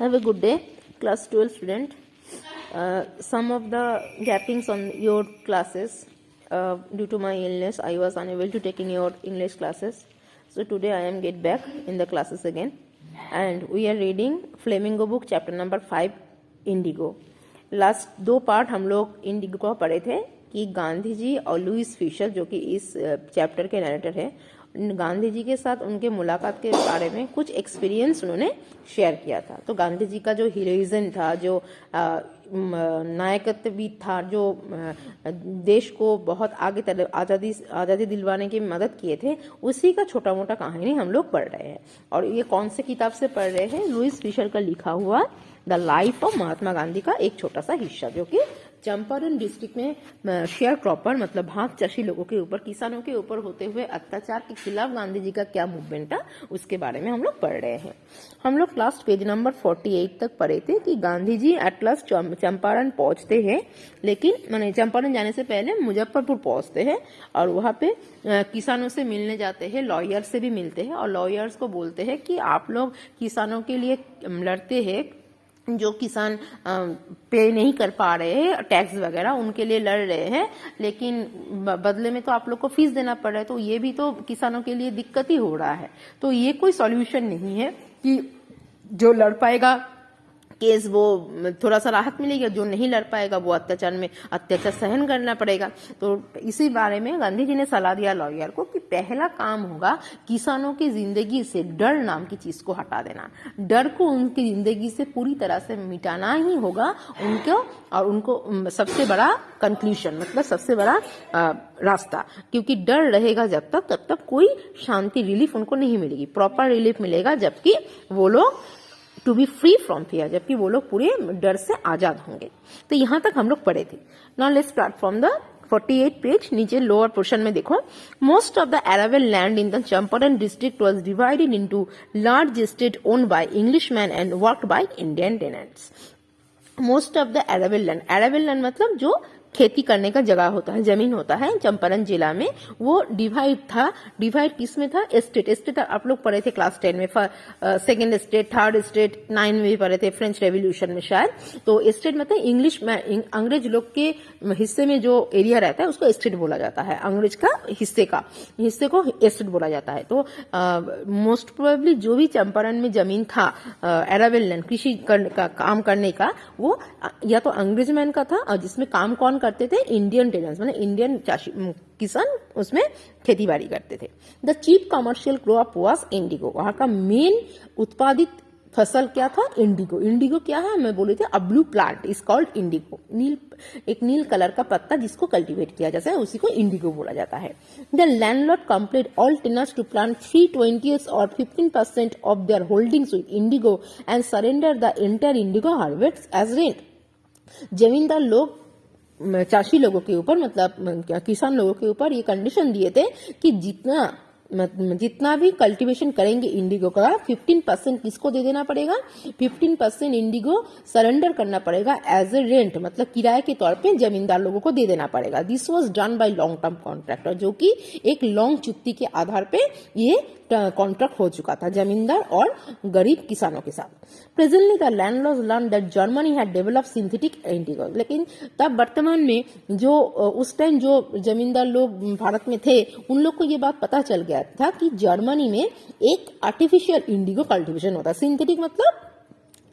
Have a good day, class 12 student. Some of the gappings on your classes due to my illness, I was unable to take in your English classes. So today I am get back in the classes again, and we are reading Flamingo book chapter number 5 Indigo. Last 2 part हम लोग Indigo को पढ़े थे कि गांधी जी और Louis Fisher जो कि इस चैप्टर के नरेटर है, गांधी जी के साथ उनके मुलाकात के बारे में कुछ एक्सपीरियंस उन्होंने शेयर किया था। तो गांधी जी का जो हीरोइज्म था, जो नायकत्व भी था, जो देश को बहुत आगे तरफ आज़ादी दिलवाने की मदद किए थे, उसी का छोटा मोटा कहानी हम लोग पढ़ रहे हैं। और ये कौन से किताब से पढ़ रहे हैं? लुइस फिशर का लिखा हुआ the life of Mahatma Gandhi का एक छोटा सा हिस्सा, जो कि चंपारण डिस्ट्रिक्ट में शेयर क्रॉपर मतलब भाग चाषी लोगों के ऊपर, किसानों के ऊपर होते हुए अत्याचार के खिलाफ गांधी जी का क्या मूवमेंट था, उसके बारे में हम लोग पढ़ रहे हैं। हम लोग लास्ट पेज नंबर 48 तक पढ़े थे कि गांधी जी एट लास्ट चंपारण पहुंचते हैं, लेकिन मैंने चंपारण जाने से पहले मुजफ्फरपुर पहुंचते हैं और वहां पे किसानों से मिलने जाते हैं, लॉयर से भी मिलते हैं और लॉयर्स को बोलते हैं कि आप लोग किसानों के लिए लड़ते हैं, जो किसान पे नहीं कर पा रहे हैं टैक्स वगैरह, उनके लिए लड़ रहे हैं, लेकिन बदले में तो आप लोग को फीस देना पड़ रहा है, तो ये भी तो किसानों के लिए दिक्कत ही हो रहा है। तो ये कोई सॉल्यूशन नहीं है कि जो लड़ पाएगा केस वो थोड़ा सा राहत मिलेगी, जो नहीं लड़ पाएगा वो अत्याचार सहन करना पड़ेगा। तो इसी बारे में गांधी जी ने सलाह दिया लॉयर को कि पहला काम होगा किसानों की जिंदगी से डर नाम की चीज को हटा देना। डर को उनकी जिंदगी से पूरी तरह से मिटाना ही होगा उनको, और उनको सबसे बड़ा कंक्लूजन मतलब सबसे बड़ा रास्ता, क्योंकि डर रहेगा जब तक तब तक कोई शांति रिलीफ उनको नहीं मिलेगी। प्रॉपर रिलीफ मिलेगा जबकि वो लोग to be free from fear, जबकि वो लोग पूरे डर से आजाद होंगे। तो यहां तक हम लोग पढ़े थे। Now let's start from the 48 page. नीचे लोअर पोर्शन में देखो, most of the arrival land in the Champaran district was divided into large estate owned by Englishman and worked by Indian tenants. Most of the arrival land मतलब जो खेती करने का जगह होता है, जमीन होता है चंपारण जिला में, वो डिवाइड किस में था? एस्टेट आप लोग पढ़े थे क्लास 10 में, सेकेंड एस्टेट, थर्ड एस्टेट, 9 में भी पढ़े थे, फ्रेंच रेवोल्यूशन में शायद। तो एस्टेट मतलब इंग्लिश में अंग्रेज लोग के हिस्से में जो एरिया रहता है उसको एस्टेट बोला जाता है, अंग्रेज का हिस्से को एस्टेट बोला जाता है। तो मोस्ट प्रोबेबली जो भी चंपारण में जमीन था अरावल लैंड कृषि का काम करने का, वो या तो अंग्रेज मैन का था, और जिसमें काम कौन करते थे? इंडियन टेनेंट्स मतलब इंडियन किसान उसमें खेती बाड़ी करते थे। The cheap commercial crop was indigo. वहां का मेन उत्पादित फसल क्या था? इंडिगो। इंडिगो क्या है? मैं बोले थे, a blue plant is called indigo. एक नील कलर का पत्ता जिसको कल्टीवेट किया जाता है उसी को इंडिगो बोला जाता है। The landlord complete all tenants to plant 320 और 15% of their holdings with indigo and surrender the entire indigo harvest as rent. जमींदार लोग चाषी लोगों के ऊपर मतलब किसान लोगों के ऊपर ये कंडीशन दिए थे कि जितना भी कल्टीवेशन करेंगे इंडिगो का 15% किसको दे देना पड़ेगा? 15% इंडिगो सरेंडर करना पड़ेगा एज ए रेंट मतलब किराए के तौर पे जमींदार लोगों को दे देना पड़ेगा। This was done by long term contractor, जो कि एक लॉन्ग चुक्ति के आधार पे ये कॉन्ट्रैक्ट हो चुका था जमींदार और गरीब किसानों के साथ। Presently the landlords learn that Germany had developed synthetic Indigo. लेकिन तब वर्तमान में जो उस टाइम जो जमींदार लोग भारत में थे, उन लोग को ये बात पता चल गया था कि जर्मनी में एक आर्टिफिशियल इंडिगो कल्टीवेशन होता है। सिंथेटिक मतलब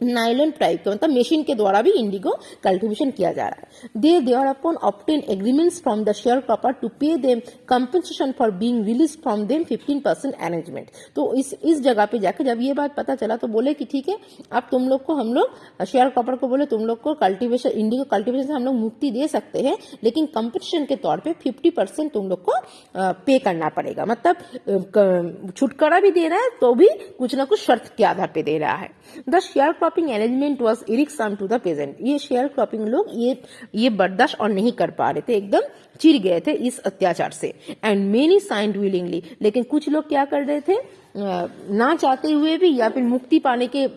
नाइलॉन टाइप का, मतलब मशीन के द्वारा भी इंडिगो कल्टीवेशन किया जा रहा है। They thereupon obtain agreements from the sharecropper to pay them compensation for being release from them 15% arrangement. तो इस जगह पे जाकर जब ये बात पता चला तो बोले कि ठीक है, अब तुम लोग को हम लोग शेयर क्रॉपर को बोले तुम लोग को कल्टीवेशन इंडिगो कल्टीवेशन से हम लोग मुक्ति दे सकते हैं, लेकिन कंपनसेशन के तौर पे 50% तुम लोग को पे करना पड़ेगा। मतलब छुटकारा भी दे रहा है तो भी कुछ ना कुछ शर्त के आधार पे दे रहा है। The sharecropping arrangement was irksome to the peasant. ये शेयर क्रॉपिंग लोग ये बर्दाश्त और नहीं कर पा रहे थे, एकदम चिढ़ गए थे इस अत्याचार से। एंड मेनी साइंड विलिंगली, लेकिन कुछ लोग क्या कर रहे थे, ना चाहते हुए भी या फिर मुक्ति पाने के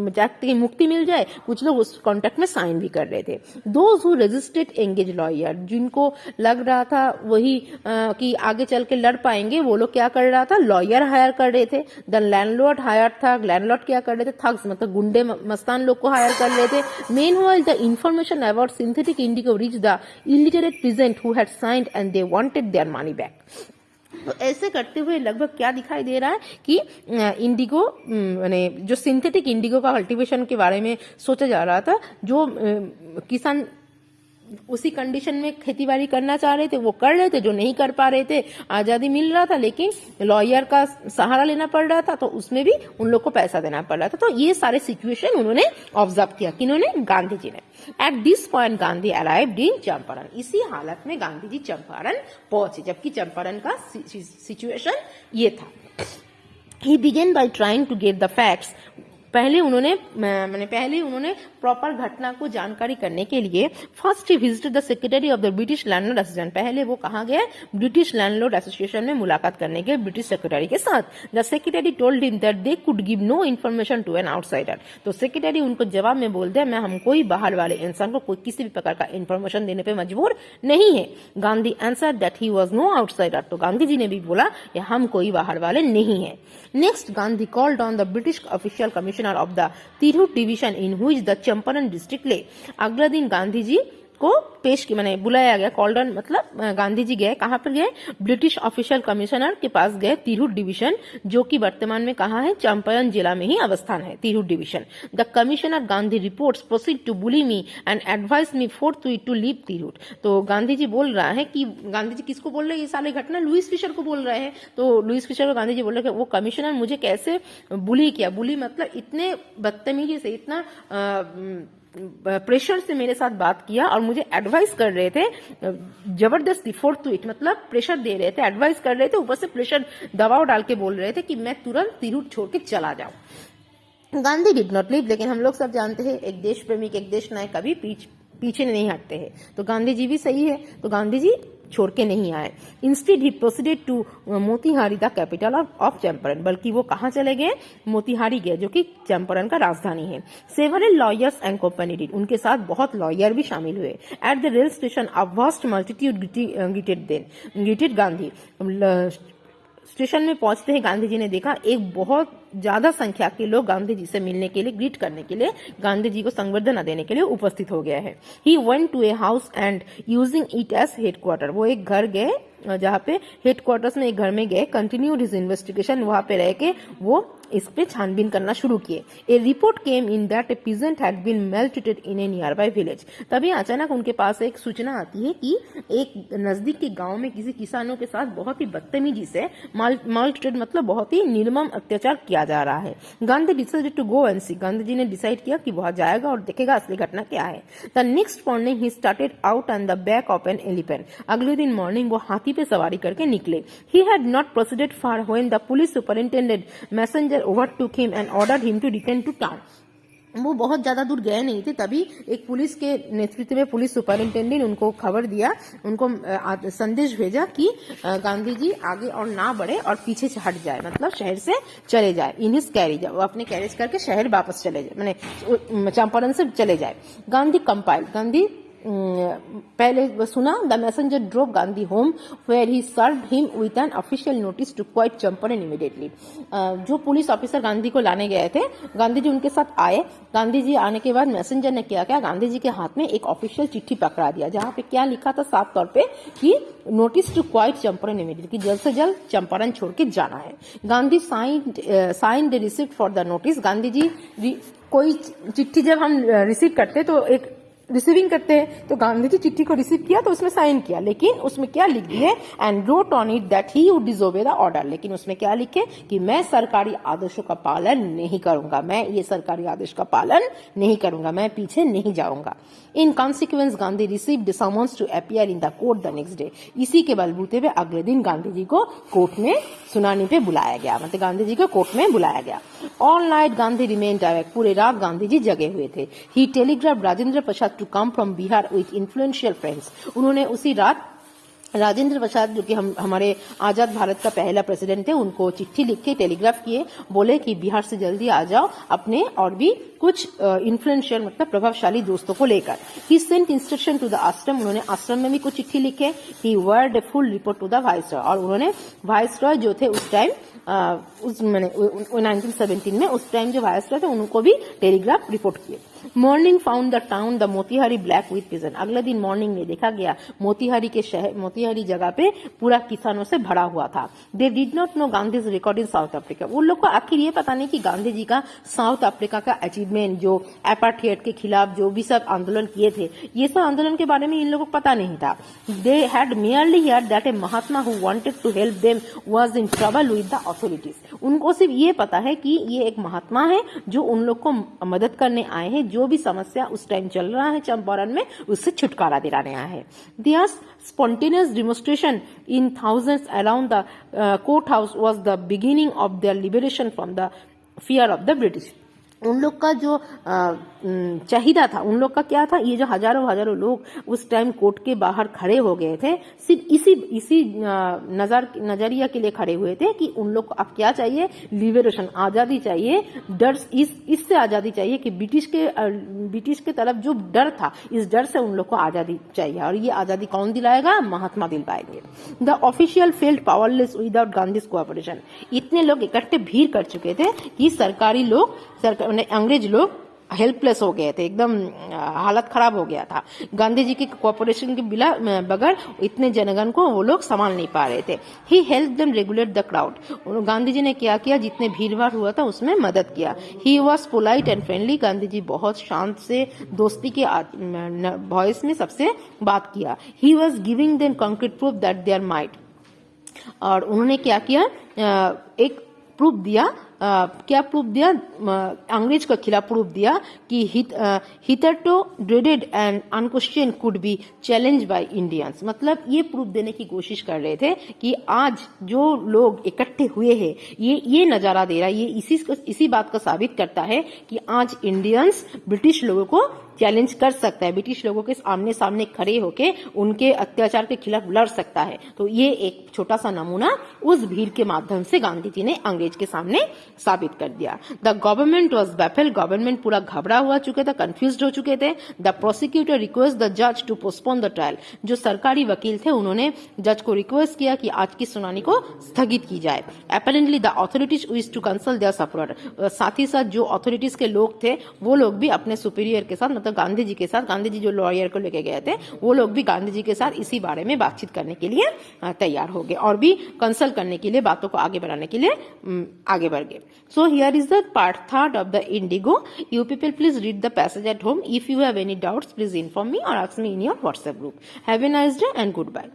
जाति की मुक्ति मिल जाए, कुछ लोग उस कॉन्ट्रैक्ट में साइन भी कर रहे थे। Those who resisted engage lawyer, जिनको लग रहा था वही कि आगे चल के लड़ पाएंगे, वो लोग क्या कर रहा था, लॉयर हायर कर रहे थे। द लैंडलॉर्ड हायर था, लैंडलॉर्ड क्या कर रहे थे, थग्स मतलब गुंडे मस्तान लोग को हायर कर रहे थे। Meanwhile the information about synthetic indigo reach the illiterate peasant who had signed and they wanted their money back. तो ऐसे करते हुए लगभग क्या दिखाई दे रहा है कि इंडिगो यानी जो सिंथेटिक इंडिगो का कल्टीवेशन के बारे में सोचा जा रहा था, जो किसान उसी कंडीशन में खेतीबाड़ी करना चाह रहे थे वो कर रहे थे, जो नहीं कर पा रहे थे, आजादी मिल रहा था लेकिन लॉयर का सहारा लेना पड़ रहा था, तो उसमें भी उन लोग को पैसा देना पड़ रहा था। तो ये सारे सिचुएशन उन्होंने ऑब्जर्व किया, किन्होंने, गांधी जी ने। At this point Gandhi arrived in Champaran, इसी हालत में गांधी जी चंपारण पहुंचे, जबकि चंपारण का सिचुएशन ये था। He began by trying to get the facts, पहले उन्होंने प्रॉपर घटना को जानकारी करने के लिए first he visited the secretary of the British landlord association, पहले वो कहाँ गए, ब्रिटिश लैंडलॉर्ड एसोसिएशन में मुलाकात करने के ब्रिटिश सेक्रेटरी के साथ। The secretary told him that they could give no information to an outsider, तो सेक्रेटरी उनको जवाब में बोल दिया, मैं हम कोई बाहर वाले इंसान को कोई किसी भी प्रकार का इन्फॉर्मेशन देने पे मजबूर नहीं है। Gandhi answer that he was no outsider, तो गांधी जी ने भी बोला कि हम कोई बाहर वाले नहीं है। Next Gandhi called on the British official commissioner of the Tirhut division in which the Champaran district ले। अगले दिन गांधी जी को पेश की मैंने बुलाया गया, कॉल्ड ऑन मतलब गांधी जी गए, कहां पर गए, ब्रिटिश ऑफिशियल कमिश्नर के पास गए, तिरहुत डिवीजन, जो कि वर्तमान में कहां है, चंपारण जिला में ही अवस्थान है Tirhut division. The commissioner Gandhi reports proceed to bully me and advise me forthwith to leave Tirhut. तो गांधी जी बोल रहा है कि गांधी जी किसको बोल रहे हैं, ये सारी घटना लुईस फिशर को बोल रहे हैं। तो लुईस फिशर को गांधी जी बोल रहे हैं वो कमिश्नर मुझे कैसे बुली किया, बुली मतलब इतने बदतमीजी से, इतना प्रेशर से मेरे साथ बात किया और मुझे एडवाइस कर रहे थे जबरदस्ती, फोर्थ टू इट मतलब प्रेशर दे रहे थे, एडवाइस कर रहे थे, ऊपर से प्रेशर दबाव डाल के बोल रहे थे कि मैं तुरंत तिरहुत छोड़ के चला जाऊं। गांधी डिड नॉट लीव, लेकिन हम लोग सब जानते हैं एक देश प्रेमी, एक देश नायक कभी पीछे नहीं हटते हैं, तो गांधी जी भी सही है, तो गांधी जी छोड़ के नहीं आए। Instead he proceeded to Motihari the capital of Champaran, बल्कि वो कहाँ चले गए, मोतिहारी गए, जो कि चंपारण का राजधानी है। सेवरल लॉयर्स एंड कंपनी, उनके साथ बहुत लॉयर भी शामिल हुए। At the rail station a vast multitude greeted Gandhi, station में पहुंचते ही गांधी जी ने देखा एक बहुत ज्यादा संख्या के लोग गांधी जी से मिलने के लिए, ग्रीट करने के लिए, गांधी जी को संवर्धना देने के लिए उपस्थित हो गया है। He went to a house and using it as headquarter, वो एक घर गए जहाँ पे हेडक्वार्टर्स में एक घर में गए, कंटिन्यूड हिज इन्वेस्टिगेशन, वहां पे रह के वो इस पे छानबीन करना शुरू किए। A report came in that a peasant had been maltreated in a nearby village, तभी अचानक उनके पास एक सूचना आती है कि एक नजदीक के गांव में किसी किसानों के साथ बहुत ही बदतमीजी से मेल्ट्रीटेड मतलब बहुत ही निर्मम अत्याचार किया जा रहा है। Gandhi decided to go and see, Gandhi ji ने डिसाइड किया कि वहां जाएगा और देखेगा असली घटना क्या है। The next morning he started out on the back of an elephant, अगले दिन मॉर्निंग वो हाथी पे सवारी करके निकले। He had not proceeded far when the police superintendent messenger overtook him and ordered him to return to town, वो बहुत ज्यादा दूर गए नहीं थे, तभी एक पुलिस के नेतृत्व में पुलिस सुपरिंटेंडेंट उनको खबर दिया, उनको संदेश भेजा कि गांधी जी आगे और ना बढ़े और पीछे से हट जाए, मतलब शहर से चले जाए, इन हिज कैरेज, वो अपने कैरेज करके शहर वापस चले जाए, मैंने चंपारण से चले जाए। गांधी कंपाइल, गांधी पहले सुना, the messenger drove Gandhi home where he served him with an official notice to quit Champaran immediately. जो पुलिस ऑफिसर गांधी को लाने गए थे, गांधी जी उनके साथ आए। गांधी जी आने के बाद मैसेंजर ने क्या किया, गांधी जी के हाथ में एक ऑफिशियल चिट्ठी पकड़ा दिया, जहां पे क्या लिखा था साफ तौर पे कि notice to quit Champaran immediately, कि जल्द से जल्द चंपारण छोड़ के जाना है। Gandhi signed the receipt for the notice, Gandhi ji कोई चिट्ठी जब हम रिसीव करते तो एक रिसीविंग करते हैं, तो गांधी जी चिट्ठी को रिसीव किया तो उसमें साइन किया, लेकिन उसमें क्या लिख दिए, and wrote on it that he would disobey the order, लेकिन उसमें क्या लिखे कि मैं सरकारी आदेशों का पालन नहीं करूंगा, मैं ये सरकारी आदेश का पालन नहीं करूंगा, मैं पीछे नहीं जाऊंगा। In consequence Gandhi received summons to appear in the court the next day, इसी के बलबूते पे अगले दिन गांधी जी को कोर्ट में सुनानी पे बुलाया गया, मतलब गांधी जी को कोर्ट में बुलाया गया। All night Gandhi remained awake, पूरे रात गांधी जी जगे हुए थे। He telegraph Rajendra Prasad to come from Bihar with influential friends, उन्होंने उसी रात राजेंद्र प्रसाद जो कि हमारे आजाद भारत का पहला प्रेसिडेंट थे, उनको चिट्ठी लिख के टेलीग्राफ किए, बोले कि बिहार से जल्दी आ जाओ अपने और भी कुछ इन्फ्लुएंशियल मतलब प्रभावशाली दोस्तों को लेकर। He sent instruction to the ashram, उन्होंने आश्रम में भी कुछ चिट्ठी लिखे। He wired a full report to the viceroy, और उन्होंने वाइसरॉय जो थे उस टाइम उस मैंने 1917 में उस टाइम जो वाइसरॉय थे उनको भी टेलीग्राफ रिपोर्ट किए। Morning found the town the Motihari black with pigeon, अगले दिन मॉर्निंग में देखा गया मोतिहारी के शहर, मोतिहारी जगह पे पूरा किसानों से भरा हुआ था। They did not know Gandhi record in south Africa, उन लोग को आखिर ये पता नहीं कि गांधी जी का साउथ अफ्रीका का अचीवमेंट, जो अपार्थाइड के खिलाफ जो भी सब आंदोलन किए थे, ये सब आंदोलन के बारे में इन लोगों को पता नहीं था। They had merely heard that a Mahatma who wanted to help them was in trouble with the authorities, उनको सिर्फ ये पता है कि ये एक महात्मा है जो उन लोग को मदद करने आए हैं, जो भी समस्या उस टाइम चल रहा है चंपारण में उससे छुटकारा दिलाने आया है। Their spontaneous demonstration in thousands around the courthouse was the beginning of their liberation from the fear of the British. उन लोग का जो चाहिदा था, उन लोग का क्या था, ये जो हजारों लोग उस टाइम कोर्ट के बाहर खड़े हो गए थे, सिर्फ इसी नजरिया के लिए खड़े हुए थे कि उन लोग को अब क्या चाहिए, लिबरेशन, आजादी चाहिए, डर, इससे आजादी चाहिए कि ब्रिटिश के तरफ जो डर था, इस डर से उन लोग को आजादी चाहिए, और ये आजादी कौन दिलाएगा, महात्मा दिलवाएंगे। The official felt powerless without Gandhi's cooperation, इतने लोग इकट्ठे भीड़ कर चुके थे कि सरकारी लोग अंग्रेज लोग हेल्पलेस हो गए थे, एकदम हालत खराब हो गया था। गांधी जी के कोऑपरेशन के बगैर इतने जनगण को वो लोग संभाल नहीं पा रहे थे। He help them regulate the crowd, Gandhi ji ने क्या किया, जितने भीड़ भाड़ हुआ था उसमें मदद किया। He was polite and friendly, Gandhi ji बहुत शांत से दोस्ती के वॉइस में सबसे बात किया। He was giving them concrete proof that there might, और उन्होंने क्या किया, एक प्रूफ दिया, क्या प्रूफ दिया, अंग्रेज के खिलाफ प्रूफ दिया कि hitherto dreaded and unquestioned could be challenge by Indians, मतलब ये प्रूफ देने की कोशिश कर रहे थे कि आज जो लोग इकट्ठे हुए हैं, ये नजारा दे रहा है, ये इसी बात का साबित करता है कि आज इंडियंस ब्रिटिश लोगों को चैलेंज कर सकता है, ब्रिटिश लोगों के आमने सामने खड़े होके उनके अत्याचार के खिलाफ लड़ सकता है। तो ये एक छोटा सा नमूना उस भीड़ के माध्यम से गांधी जी ने अंग्रेज के सामने साबित कर दिया। The government was baffle, government पूरा घबरा हुआ चुके थे, कंफ्यूज हो चुके थे। द प्रोसिक्यूटर रिक्वेस्ट द जज टू पोस्टपोन द ट्रायल, जो सरकारी वकील थे उन्होंने जज को रिक्वेस्ट किया कि आज की सुनानी को स्थगित की जाए। Apparently the authorities wish to consult their sufferer, साथ ही साथ जो अथॉरिटीज के लोग थे वो लोग भी अपने सुपीरियर के साथ, मतलब गांधी जी के साथ, गांधी जी जो लॉयर को लेके गए थे वो लोग भी गांधी जी के साथ इसी बारे में बातचीत करने के लिए तैयार हो गए और भी कंसल्ट करने के लिए, बातों को आगे बढ़ाने के लिए आगे बढ़ गए। So here is the part 3 of the Indigo. You people please read the passage at home. If you have any doubts, please inform me or ask me in your WhatsApp group. Have a nice day and goodbye.